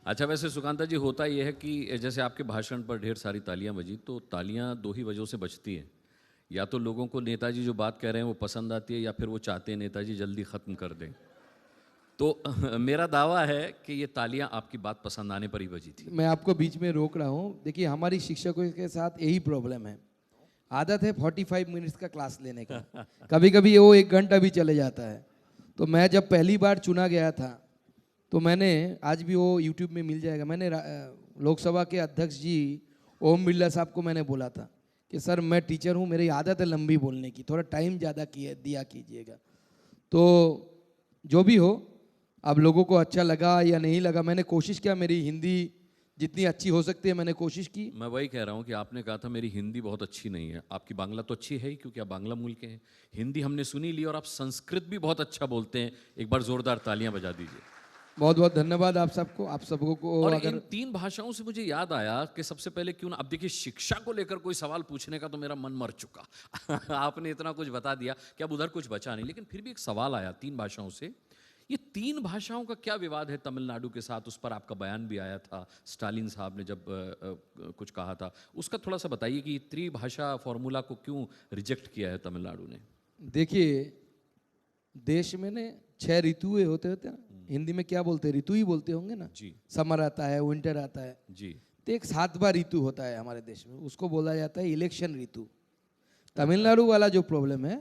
अच्छा, वैसे सुकांता जी, होता ये है कि जैसे आपके भाषण पर ढेर सारी तालियां बजी, तो तालियां दो ही वजहों से बजती हैं। या तो लोगों को नेताजी जो बात कह रहे हैं वो पसंद आती है, या फिर वो चाहते हैं नेताजी जल्दी ख़त्म कर दें। तो मेरा दावा है कि ये तालियां आपकी बात पसंद आने पर ही बजी थी। मैं आपको बीच में रोक रहा हूँ। देखिए, हमारी शिक्षकों के साथ यही प्रॉब्लम है। आदत है 45 मिनट्स का क्लास लेने का, कभी कभी वो 1 घंटा भी चले जाता है। तो मैं जब पहली बार चुना गया था, तो मैंने, आज भी वो यूट्यूब में मिल जाएगा, मैंने लोकसभा के अध्यक्ष जी ओम बिरला साहब को मैंने बोला था कि सर, मैं टीचर हूँ, मेरी आदत है लंबी बोलने की, थोड़ा टाइम ज़्यादा दिया कीजिएगा। तो जो भी हो, अब लोगों को अच्छा लगा या नहीं लगा, मैंने कोशिश किया, मेरी हिंदी जितनी अच्छी हो सकती है मैंने कोशिश की। मैं वही कह रहा हूँ कि आपने कहा था मेरी हिंदी बहुत अच्छी नहीं है। आपकी बांग्ला तो अच्छी है ही, क्योंकि आप बांग्ला मूल के हैं। हिंदी हमने सुनी ली, और आप संस्कृत भी बहुत अच्छा बोलते हैं। एक बार जोरदार तालियां बजा दीजिए। बहुत बहुत धन्यवाद आप सबको, आप सबको को और इन अगर 3 भाषाओं से मुझे याद आया कि सबसे पहले क्यों ना, अब देखिए, शिक्षा को लेकर कोई सवाल पूछने का तो मेरा मन मर चुका। आपने इतना कुछ बता दिया कि अब उधर कुछ बचा नहीं, लेकिन फिर भी एक सवाल आया 3 भाषाओं से। ये 3 भाषाओं का क्या विवाद है तमिलनाडु के साथ? उस पर आपका बयान भी आया था, स्टालिन साहब ने जब कुछ कहा था। उसका थोड़ा सा बताइए कि त्रिभाषा फॉर्मूला को क्यों रिजेक्ट किया है तमिलनाडु ने। देखिए, देश में ने 6 ऋतुएं होते होते हैं ना, हिंदी में क्या बोलते हैं, ऋतु ही बोलते होंगे ना। जी समर आता है, विंटर आता है। जी। तो एक 7वां ऋतु होता है हमारे देश में, उसको बोला जाता है इलेक्शन ऋतु। अच्छा। तमिलनाडु वाला जो प्रॉब्लम है,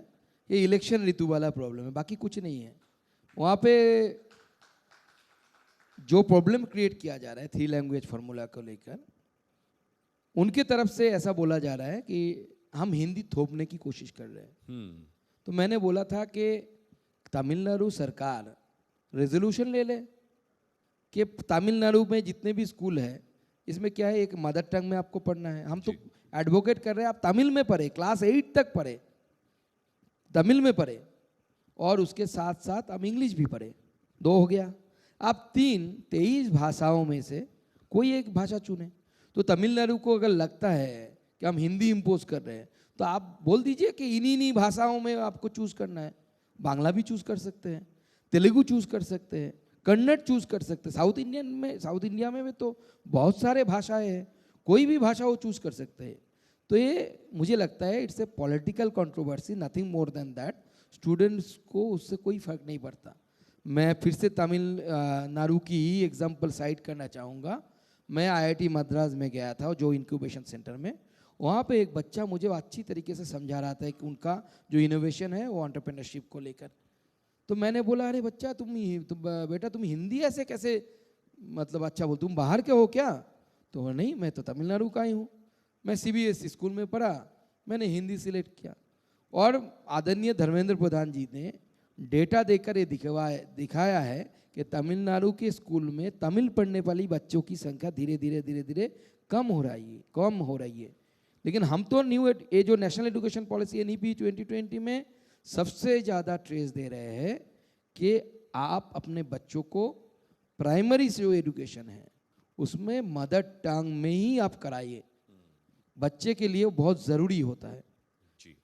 ये इलेक्शन ऋतु वाला प्रॉब्लम है, बाकी कुछ नहीं है। वहाँ पे जो प्रॉब्लम क्रिएट किया जा रहा है 3 लैंग्वेज फार्मूला को लेकर, उनके तरफ से ऐसा बोला जा रहा है कि हम हिंदी थोपने की कोशिश कर रहे हैं। हम्म। तो मैंने बोला था कि तमिलनाडु सरकार रेजोल्यूशन ले ले कि तमिलनाडु में जितने भी स्कूल है, इसमें क्या है, एक मदर टंग में आपको पढ़ना है। हम तो जी। एडवोकेट कर रहे हैं आप तमिल में पढ़े, क्लास 8 तक पढ़े, तमिल में पढ़े, और उसके साथ साथ हम इंग्लिश भी पढ़े। 2 हो गया। आप 23 भाषाओं में से कोई एक भाषा चुने। तो तमिलनाडु को अगर लगता है कि हम हिंदी इम्पोज कर रहे हैं, तो आप बोल दीजिए कि इन्हीं भाषाओं में आपको चूज करना है। बांग्ला भी चूज कर सकते हैं, तेलुगु चूज कर सकते हैं, कन्नड़ चूज कर सकते हैं। साउथ इंडिया में भी तो बहुत सारे भाषाएं हैं, कोई भी भाषा वो चूज कर सकते हैं। तो ये मुझे लगता है it's a political controversy, nothing more than that. Students को उससे कोई फर्क नहीं पड़ता। मैं फिर से तमिलनाडु की ही एग्जाम्पल साइट करना चाहूँगा। मैं आईआईटी मद्रास में गया था, जो इंक्यूबेशन सेंटर में, वहाँ पे एक बच्चा मुझे अच्छी तरीके से समझा रहा था कि उनका जो इनोवेशन है वो एंटरप्रेन्योरशिप को लेकर। तो मैंने बोला, अरे बच्चा, बेटा तुम हिंदी ऐसे कैसे, मतलब अच्छा बोल, तुम बाहर के हो क्या? तो वो, नहीं, मैं तो तमिलनाडु का ही हूँ, मैं सीबीएसई स्कूल में पढ़ा, मैंने हिंदी सिलेक्ट किया। और आदरणीय धर्मेंद्र प्रधान जी ने डेटा देकर ये दिखाया है कि तमिलनाडु के स्कूल में तमिल पढ़ने वाली बच्चों की संख्या धीरे धीरे धीरे धीरे कम हो रही है। लेकिन हम तो ये जो नेशनल एजुकेशन पॉलिसी एनईपी 2020 में सबसे ज़्यादा ट्रेस दे रहे हैं कि आप अपने बच्चों को प्राइमरी से जो एजुकेशन है उसमें मदर टंग में ही आप कराइए। बच्चे के लिए बहुत ज़रूरी होता है। जी।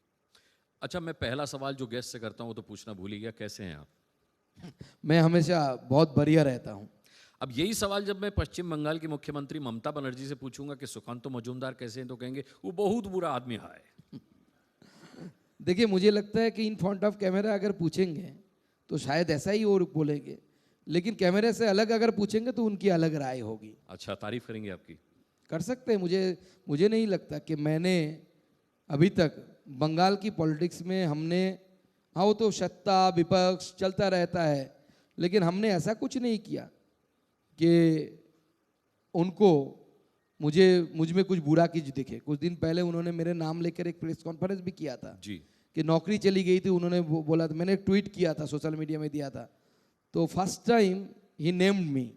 अच्छा, मैं पहला सवाल जो गेस्ट से करता हूँ वो तो पूछना भूल ही गया, कैसे हैं आप? मैं हमेशा बहुत बढ़िया रहता हूँ। अब यही सवाल जब मैं पश्चिम बंगाल की मुख्यमंत्री ममता बनर्जी से पूछूंगा कि सुकांतो मजूमदार कैसे हैं, तो कहेंगे वो बहुत बुरा आदमी है। देखिए, मुझे लगता है कि इन फ्रंट ऑफ कैमरा अगर पूछेंगे तो शायद ऐसा ही और बोलेंगे, लेकिन कैमरे से अलग अगर पूछेंगे तो उनकी अलग राय होगी। अच्छा, तारीफ करेंगे आपकी? कर सकते हैं। मुझे नहीं लगता कि मैंने अभी तक बंगाल की पॉलिटिक्स में हमने, हाँ वो तो सत्ता विपक्ष चलता रहता है, लेकिन हमने ऐसा कुछ नहीं किया कि उनको मुझ में कुछ बुरा चीज दिखे। कुछ दिन पहले उन्होंने मेरे नाम लेकर एक प्रेस कॉन्फ्रेंस भी किया था जी। कि नौकरी चली गई थी, उन्होंने बोला था, मैंने एक ट्वीट किया था, सोशल मीडिया में दिया था। तो first time he named me,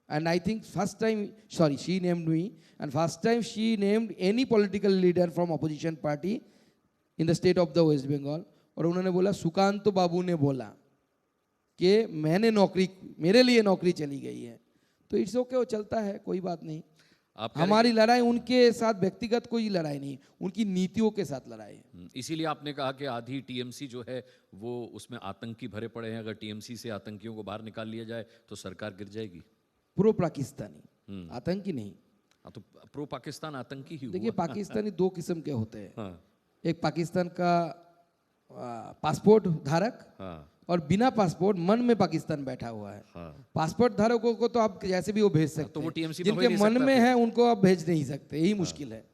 and I think first time, sorry, she named me, and first time she named any political leader from opposition party in the state of the West Bengal। और उन्होंने बोला, सुकांत बाबू ने बोला कि मेरे लिए नौकरी चली गई है। तो इट्स ओके, वो चलता है, कोई बात नहीं। आप कह रहे हमारी लड़ाई उनके साथ व्यक्तिगत कोई लड़ाई नहीं, उनकी नीतियों के साथ लड़ाई है। इसीलिए आपने कहा कि आधी टीएमसी जो है वो उसमें आतंकी भरे पड़े हैं, अगर टीएमसी से आतंकियों को बाहर निकाल लिया जाए तो सरकार गिर जाएगी। प्रो पाकिस्तानी, आतंकी नहीं। हाँ, तो प्रो पाकिस्तान आतंकी ही देखिए हुआ। पाकिस्तानी दो किस्म के होते हैं, हाँ, एक पाकिस्तान का पासपोर्ट धारक हाँ, और बिना पासपोर्ट मन में पाकिस्तान बैठा हुआ है। हाँ। पासपोर्ट धारकों को तो आप जैसे भी वो भेज सकते तो वो हैं, TMC में हो ही जिनके नहीं मन सकता में फिर। है उनको आप भेज नहीं सकते, यही मुश्किल है।